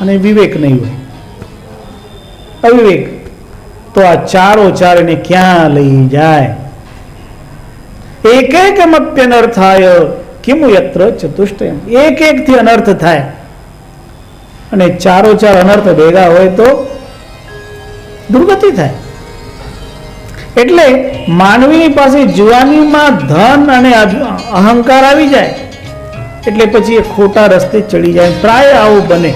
અને વિવેક નહીં હોય, અવિવેક, તો આ ચારો ચાર એને ક્યાં લઈ જાય? એક એક મપ્યનર્થાય કિમુ યત્ર ચતુષ્ટયમ. એક એક થી અનર્થ થાય અને ચારો ચાર અનર્થ ભેગા હોય તો દુર્ગતિ થાય. એટલે માનવીની પાસે જુવાનીમાં ધન અને અહંકાર આવી જાય એટલે પછી એ ખોટા રસ્તે ચડી જાય. પ્રાય આવું બને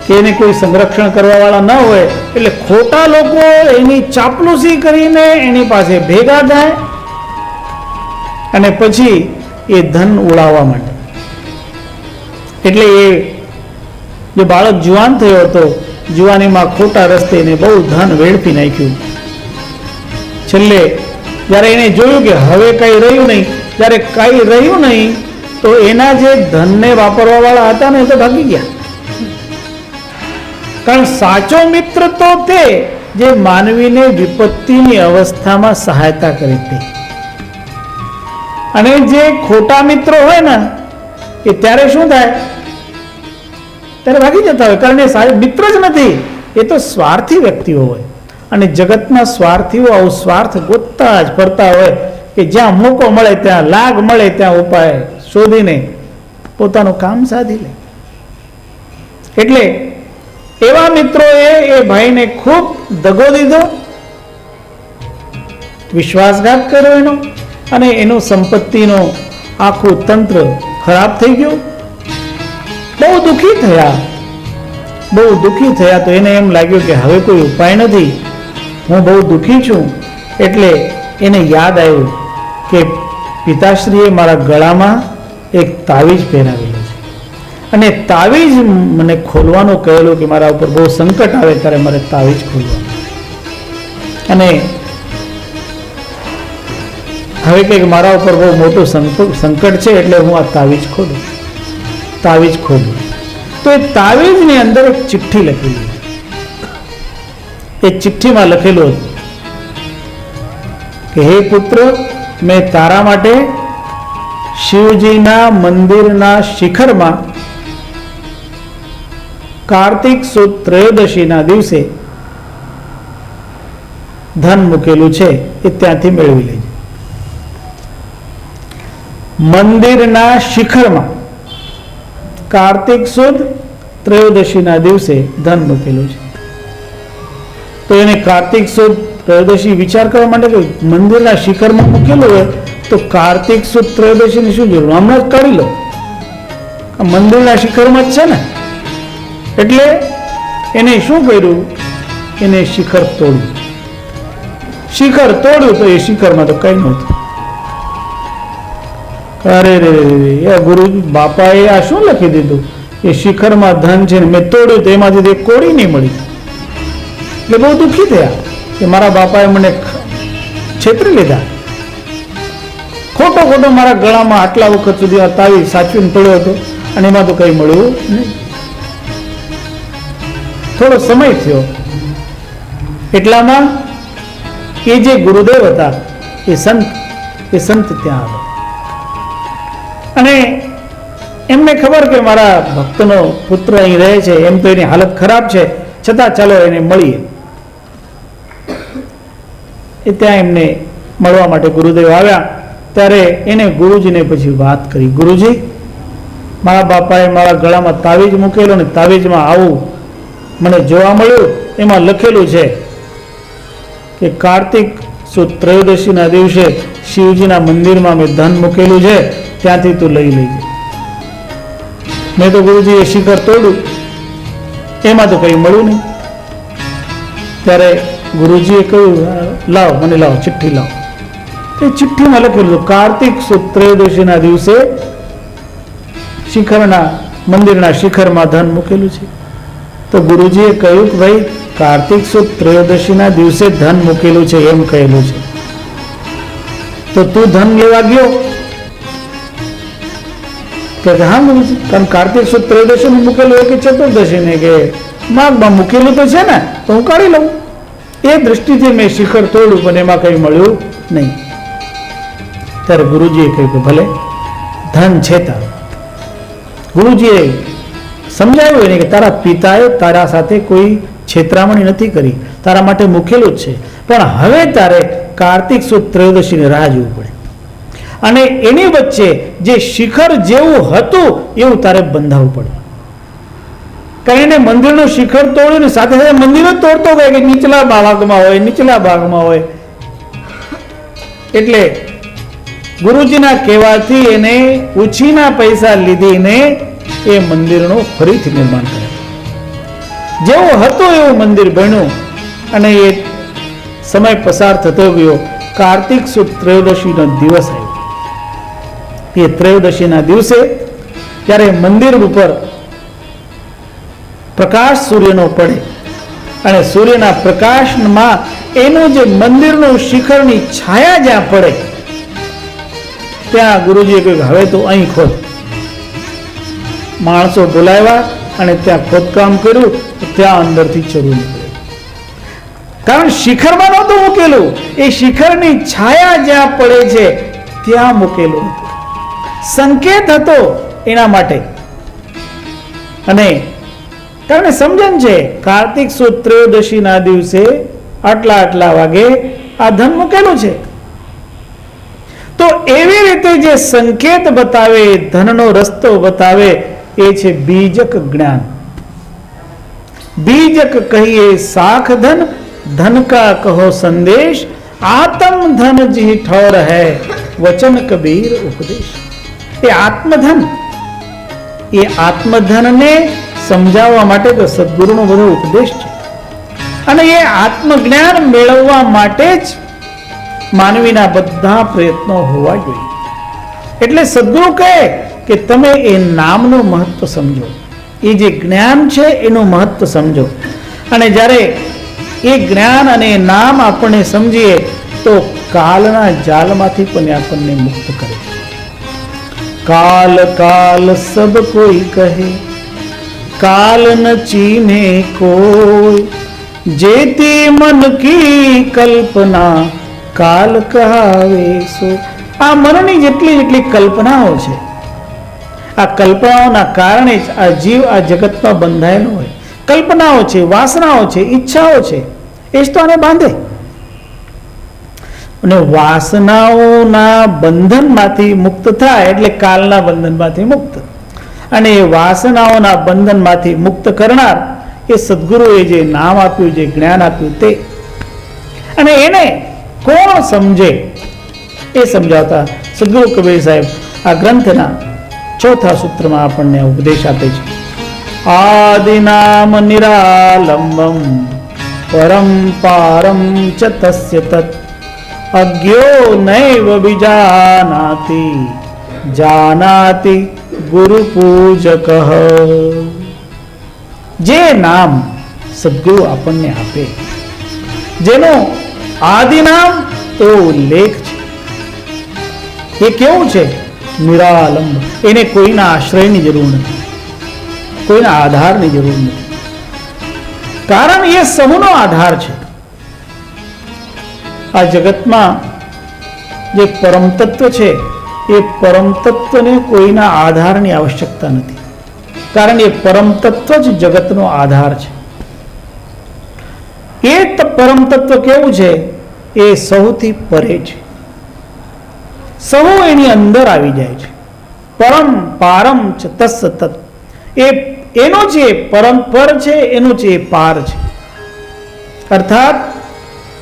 કે એને કોઈ સંરક્ષણ કરવા વાળા ન હોય એટલે ખોટા લોકો એની ચાપલુસી કરીને એની પાસે ભેગા થાય અને પછી એ ધન ઉડાવવા માંડે. એટલે એ જે બાળક જુવાન થયો હતો, જુવાનીમાં ખોટા રસ્તે એને બહુ ધન વેડફી નાખ્યું. છેલ્લે જ્યારે એને જોયું કે હવે કઈ રહ્યું નહીં, જ્યારે કઈ રહ્યું નહીં તો એના જે ધનને વાપરવા વાળા હતા ને એ તો ભાગી ગયા. કારણ સાચો મિત્ર તો તે જે માનવીને વિપત્તિની અવસ્થામાં સહાયતા કરે તે, અને જે ખોટા મિત્રો હોય ને એ ત્યારે શું થાય? ત્યારે ભાગી જતા હોય. કારણ એ મિત્ર જ નથી, એ તો સ્વાર્થી વ્યક્તિઓ હોય. અને જગતના સ્વાર્થીઓ આવું સ્વાર્થ ગોતતા જ ફરતા હોય કે જ્યાં મોકો મળે ત્યાં, લાગ મળે ત્યાં ઉપાય શોધીને પોતાનું કામ સાધી લે. એટલે એવા મિત્રોએ એ ભાઈને ખૂબ દગો દીધો, વિશ્વાસઘાત કર્યો એનો, અને એનું સંપત્તિનો આખું તંત્ર ખરાબ થઈ ગયું. બહુ દુઃખી થયા. તો એને એમ લાગ્યું કે હવે કોઈ ઉપાય નથી, હું બહુ દુઃખી છું. એટલે એને યાદ આવ્યું કે પિતાશ્રીએ મારા ગળામાં એક તાવીજ પહેરાવેલો છે અને તાવીજ મને ખોલવાનું કહેલું કે મારા ઉપર બહુ સંકટ આવે ત્યારે મારે તાવીજ ખોલવાનું. અને હવે કે મારા ઉપર બહુ મોટું સંકટ છે એટલે હું આ તાવીજ ખોલું. તો એ તાવીજની અંદર એક ચિઠ્ઠી લખેલી. એ ચિઠ્ઠીમાં લખેલું હતું કે હે પુત્ર, મેં તારા માટે શિવજીના મંદિરના શિખરમાં કાર્તિક સુદ ત્રયોદશીના દિવસે ધન મૂકેલું છે, એ ત્યાંથી મેળવી લેજે. મંદિરના શિખરમાં કાર્તિક સુદ ત્રયોદશીના દિવસે ધન મૂકેલું છે. તો એને કાર્તિક સુદ ત્રયોદશી વિચાર કરવા માટે કે મંદિરના શિખરમાં મૂકેલું હોય તો કાર્તિક સુદ ત્રયોદશીની શું જરૂર? હમણાં જ કાઢી લો, મંદિરના શિખરમાં જ છે ને. એટલે એને શું કર્યું? એને શિખર તોડ્યું તો એ શિખરમાં તો કઈ નહોતું. અરે રે, એ ગુરુ બાપાએ આ શું લખી દીધું? એ શિખરમાં ધન છે ને મેં તોડ્યું તો એમાંથી એક કોડી નહીં મળી. એટલે બહુ દુઃખી થયા કે મારા બાપાએ મને છેતરી લીધા. ખોટો મારા ગળામાં આટલા વખત સુધી આ તાવીજ સાચવીને પડ્યો હતો અને એમાં તો કઈ મળ્યું નહીં. થોડો સમય થયો એટલામાં એ જે ગુરુદેવ હતા એ સંત ત્યાં આવ્યા અને એમને ખબર કે મારા ભક્તનો પુત્ર અહીં રહે છે, એમ તો એની હાલત ખરાબ છે, છતાં ચાલો એને મળીએ. એ ત્યાં એમને મળવા માટે ગુરુદેવ આવ્યા. ત્યારે એને ગુરુજીને પછી વાત કરી, ગુરુજી, મારા બાપાએ મારા ગળામાં તાવીજ મૂકેલો ને તાવીજમાં આવું મને જોવા મળ્યું. એમાં લખેલું છે કે કાર્તિક સુદ ત્રયોદશીના દિવસે શિવજીના મંદિરમાં મેં ધન મૂકેલું છે, ત્યાંથી તું લઈ લેજે. મેં તો ગુરુજી એ શિખર તોડ્યું, એમાં તો કઈ મળ્યું નહીં. ત્યારે ગુરુજીએ કહ્યું, મને લાવો ચિઠ્ઠી લાવો. એ ચિઠ્ઠીમાં લખેલું કાર્તિક સુદ ત્રયોદશીના દિવસે મંદિરના શિખરમાં ધન મૂકેલું છે. તો ગુરુજીએ કહ્યું કે ભાઈ, કાર્તિક સુદ ત્રયોદશીના દિવસે ધન મૂકેલું છે એમ કહેલું છે, તો તું ધન લેવા ગયો? કે હા ગુરુજી, કારણ કાર્તિક સુદ ત્રયોદશી મૂકેલું હોય કે ચતુર્દશી ને કે માઘમાં મૂકેલું તો છે ને, તો હું કાઢી લઉં. એ દ્રષ્ટિથી મેં શિખર તોડ્યું પણ એમાં કઈ મળ્યું નહીં. ત્યારે ગુરુજીએ કહ્યું કે ભલે ધન છે તારું. ગુરુજીએ સમજાવ્યું એને કે તારા પિતાએ તારા સાથે કોઈ છેતરામણી નથી કરી, તારા માટે મૂકેલું જ છે, પણ હવે તારે કાર્તિક સુદ ત્રયોદશીની રાહ જોવી પડે અને એની વચ્ચે જે શિખર જેવું હતું એવું તારે બંધાવવું પડે. કારણ એને મંદિરનું શિખર તોડ્યું ને સાથે સાથે મંદિર જ તોડતો ગયો કે નીચલા ભાગમાં હોય. એટલે ગુરુજીના કહેવાથી એને ઉછીના પૈસા લીધીને એ મંદિરનું ફરીથી નિર્માણ કરે. જેવું હતું એવું મંદિર બન્યું અને એ સમય પસાર થતો ગયો. કાર્તિક સુદ ત્રયોદશીનો દિવસ આવ્યો. એ ત્રયોદશીના દિવસે જ્યારે મંદિર ઉપર પ્રકાશ સૂર્યનો પડે અને સૂર્યના પ્રકાશમાં એનું જે મંદિરનું શિખરની છાયા જ્યાં પડે ત્યાં ગુરુજીએ કહ્યું હવે તો અહીં ખોદ. માણસો બોલાવ્યા અને ત્યાં ખોદકામ કર્યું. ત્યાં અંદરથી ચરુ નીકળ્યું. કારણ શિખરમાં નહોતું મૂકેલું, એ શિખરની છાયા જ્યાં પડે છે ત્યાં મૂકેલું હતું. સંકેત હતો એના માટે. અને કારણ સમજણ છે કાર્તિક સુદ ત્રયોદશીના દિવસે આટલા વાગે આ ધન મૂકેલું છે. તો એવી રીતે જે સંકેત બતાવે, ધનનો રસ્તો બતાવે એ છે બીજક જ્ઞાન. बीजक कहिए साख धन, धन का कहो संदेश, आत्म धन जी ठौर है वचन कबीर उपदेश. ये आत्मधन, ये आत्मधन ने समझाववा માટે તો સદગુરુનો બધો ઉપદેશ છે. અને એ આત્મજ્ઞાન મેળવવા માટે જ માનવીના બધા પ્રયત્નો હોવા જોઈએ. એટલે સદગુરુ કહે કે તમે એ નામનું મહત્વ સમજો, એ જે જ્ઞાન છે એનું મહત્વ સમજો. અને જ્યારે એ જ્ઞાન અને નામ આપણે સમજીએ તો કાલના જાલમાંથી પણ આપણને મુક્ત કરે. કાલ કાલ સબ કોઈ કહે, કાલ ન ચીને કોઈ, જેતી મન કી કલ્પના કાલ કહાવે સો. આ મનની જેટલી કલ્પનાઓ છે, આ કલ્પનાઓના કારણે જ આ જીવ આ જગતમાં બંધાયેલો હોય. કલ્પનાઓ છે, વાસનાઓ છે, ઈચ્છાઓ છે, એ જ તો આને બાંધે. અને વાસનાઓના બંધનમાંથી મુક્ત થાય એટલે કાલના બંધનમાંથી મુક્ત. અને એ વાસનાઓના બંધનમાંથી મુક્ત કરનાર એ સદગુરુએ જે નામ આપ્યું, જે જ્ઞાન આપ્યું તે. અને એને કોણ સમજે એ સમજાવતા સદગુરુ કબીર સાહેબ આ ગ્રંથના ચોથા સૂત્રમાં આપણને ઉપદેશ આપે છે. આદિ નામ નિરાલંબમ પરમ પારમ ચ તસ્ય તત, અજ્ઞો નૈવ વિજાનાતિ જાનાતિ ગુરુ પૂજક. જે નામ સદગુરુ આપણને આપે, જેનો આદિ નામ એવો ઉલ્લેખ છે, એ કેવું છે? નિરાલંબ. એને કોઈના આશ્રયની જરૂર નથી, કોઈના આધારની જરૂર નથી. કારણ એ સૌનો આધાર છે. આ જગતમાં જે પરમ તત્વ છે એ પરમ તત્વને કોઈના આધારની આવશ્યકતા નથી. કારણ એ પરમ તત્વ જ જગતનો આધાર છે. એ પરમ તત્વ કેવું છે? એ સૌથી પરે છે, સૌ એની અંદર આવી જાય છે. પરમ પારમ ચ તસ્ય તત. એનો જે પરમ પર છે, એનો જે પાર છે. અર્થાત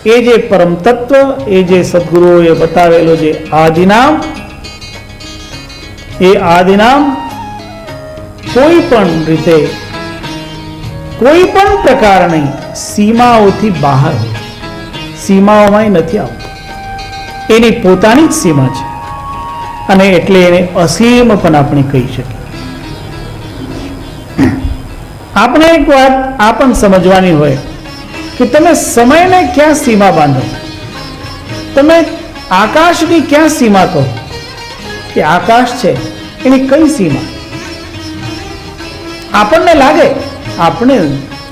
એ જે પરમ તત્વ, એ જે સદગુરુઓએ બતાવેલો જે આદિનામ, એ આદિનામ કોઈ પણ રીતે, કોઈ પણ પ્રકારની સીમાઓથી બહાર હોય, સીમાઓમાં નથી આવતું. એની પોતાની જ સીમા છે. અને એટલે એને અસીમ પણ આપણે કહી શકીએ. આપણે એક વાત આ પણ સમજવાની હોય કે તમે સમયને ક્યાં સીમા બાંધો, તમે આકાશની ક્યાં સીમા કહો કે આકાશ છે એની કઈ સીમા? આપણને લાગે, આપણે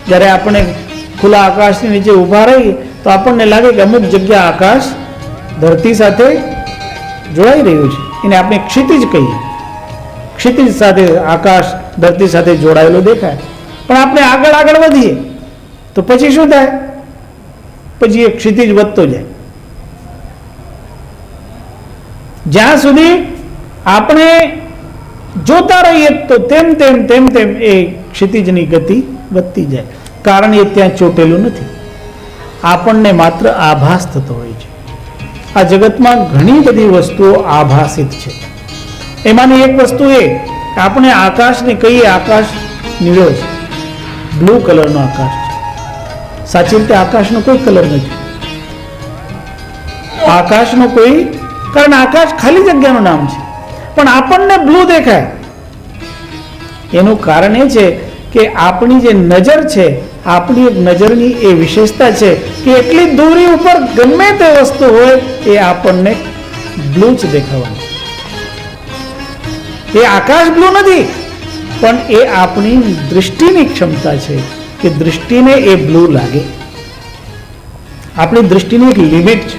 જ્યારે આપણે ખુલ્લા આકાશની નીચે ઊભા રહીએ તો આપણને લાગે કે અમુક જગ્યા આકાશ ધરતી સાથે જોડાઈ રહ્યું છે, એને આપણે ક્ષિતિજ કહીએ. ક્ષિતિજ સાથે આકાશ ધરતી સાથે જોડાયેલો દેખાય. પણ આપણે આગળ આગળ વધીએ તો પછી શું થાય? પછી એ ક્ષિતિજ વધતો જાય. જ્યાં સુધી આપણે જોતા રહીએ તો તેમ તેમ તેમ તેમ એ ક્ષિતિજની ગતિ વધતી જાય. કારણ એ ત્યાં ચોટેલું નથી, આપણને માત્ર આભાસ થતો હોય છે. આ જગતમાં ઘણી બધી વસ્તુઓ આભાસિત છે. એમાંની એક વસ્તુ એ કે આપણે આકાશને કહીએ, આકાશ નીળો છે, બ્લુ કલરનો આકાશ છે. સાચી રીતે આકાશનો કોઈ કલર નથી. આકાશનો કોઈ, કારણ આકાશ ખાલી જગ્યાનું નામ છે, પણ આપણને બ્લુ દેખાય. એનું કારણ એ છે કે આપણી જે નજર છે, આપણી એક નજરની એ વિશેષતા છે કે એટલી દૂરી ઉપર ગમે તે વસ્તુ હોય એ આપણને બ્લુ જ દેખાવાનું. એ આકાશ બ્લુ નથી, પણ એ આપણી દૃષ્ટિની ક્ષમતા છે કે દૃષ્ટિને એ બ્લુ લાગે. આપણી દૃષ્ટિની એક લિમિટ છે.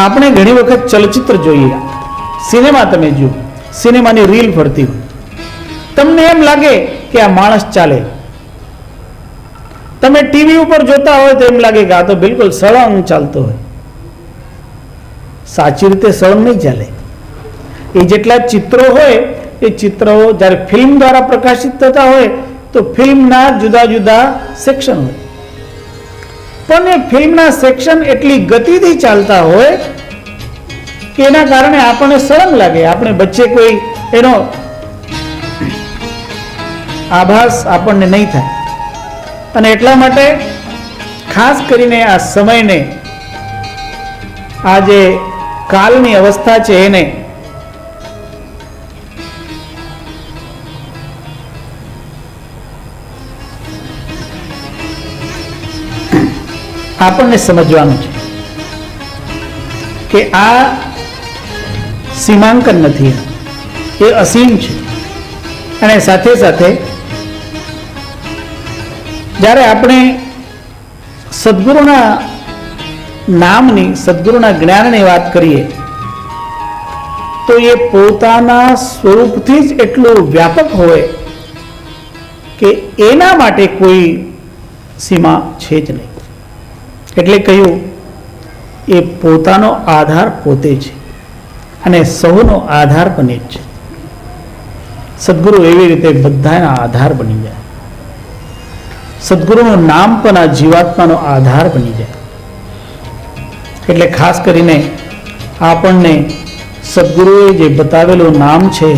આપણે ઘણી વખત ચલચિત્ર જોઈએ, સિનેમા તમે જુઓ, સિનેમાની રીલ ફરતી હોય, તમને એમ લાગે કે આ માણસ ચાલે. તમે ટીવી ઉપર જોતા હોય તો એમ લાગે કે આ તો બિલકુલ સળંગ ચાલતો હોય. સાચી રીતે સળંગ નહીં ચાલે. એ જેટલા ચિત્રો હોય એ ચિત્રો જ્યારે ફિલ્મ દ્વારા પ્રકાશિત થતા હોય તો ફિલ્મના જુદા જુદા સેક્શન હોય, પણ એ ફિલ્મના સેક્શન એટલી ગતિથી ચાલતા હોય કે એના કારણે આપણને સળંગ લાગે. આપણે વચ્ચે કોઈ એનો આભાસ આપણને નહીં થાય. અને એટલા માટે ખાસ કરીને આ સમયને, આ જે કાલની અવસ્થા છે એને આપણને સમજવાનું છે કે આ સીમાંકન નથી, એ અસીમ છે. અને સાથે સાથે જ્યારે આપણે સદગુરુના નામની, સદગુરુના જ્ઞાનની વાત કરીએ તો એ પોતાના સ્વરૂપથી જ એટલું વ્યાપક હોય કે એના માટે કોઈ સીમા છે જ નહીં. એટલે કહ્યું એ પોતાનો આધાર પોતે છે અને સૌનો આધાર પણ એ જ છે. સદગુરુ એવી રીતે બધાના આધાર બની જાય. સદગુરુનું નામ પણ આ જીવાત્માનો આધાર બની જાય. એટલે ખાસ કરીને આપણને સદગુરુએ જે બતાવેલું નામ છે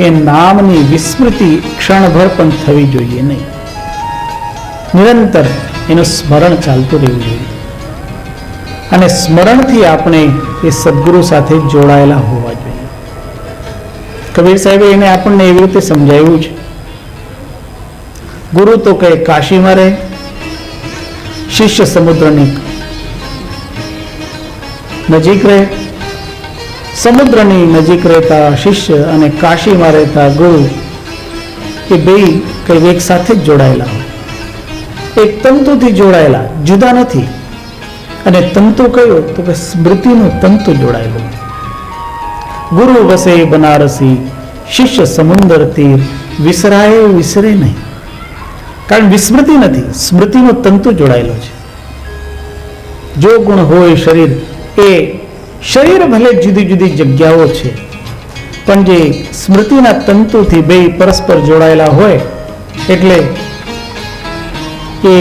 એ નામની વિસ્મૃતિ ક્ષણભર પણ થવી જોઈએ નહીં. નિરંતર એનું સ્મરણ ચાલતું રહેવું જોઈએ. અને સ્મરણથી આપણે એ સદગુરુ સાથે જોડાયેલા હોવા જોઈએ. કબીર સાહેબે એને આપણને એવી રીતે સમજાવ્યું છે. ગુરુ તો કહે કાશીમાં રહે, શિષ્ય સમુદ્રની નજીક રહે. સમુદ્રની નજીક રહેતા શિષ્ય અને કાશીમાં રહેતા ગુરુ એ બે કઈ એક સાથે જ જોડાયેલા હોય, એક તંતુથી જોડાયેલા, જુદા નથી. અને તંતુ કયું તો કે સ્મૃતિનું તંતુ જોડાયેલું. ગુરુ વસે બનારસી, શિષ્ય સમુદ્ર તીર, વિસરાય વિસરે નહીં. કારણ વિસ્મૃતિ નથી, સ્મૃતિનું તંતુ જોડાયેલું છે. જો ગુણ હોય શરીર, એ શરીર ભલે જુદી જુદી જગ્યાઓ છે, પણ જે સ્મૃતિના તંતુથી બે પરસ્પર જોડાયેલા હોય એટલે એ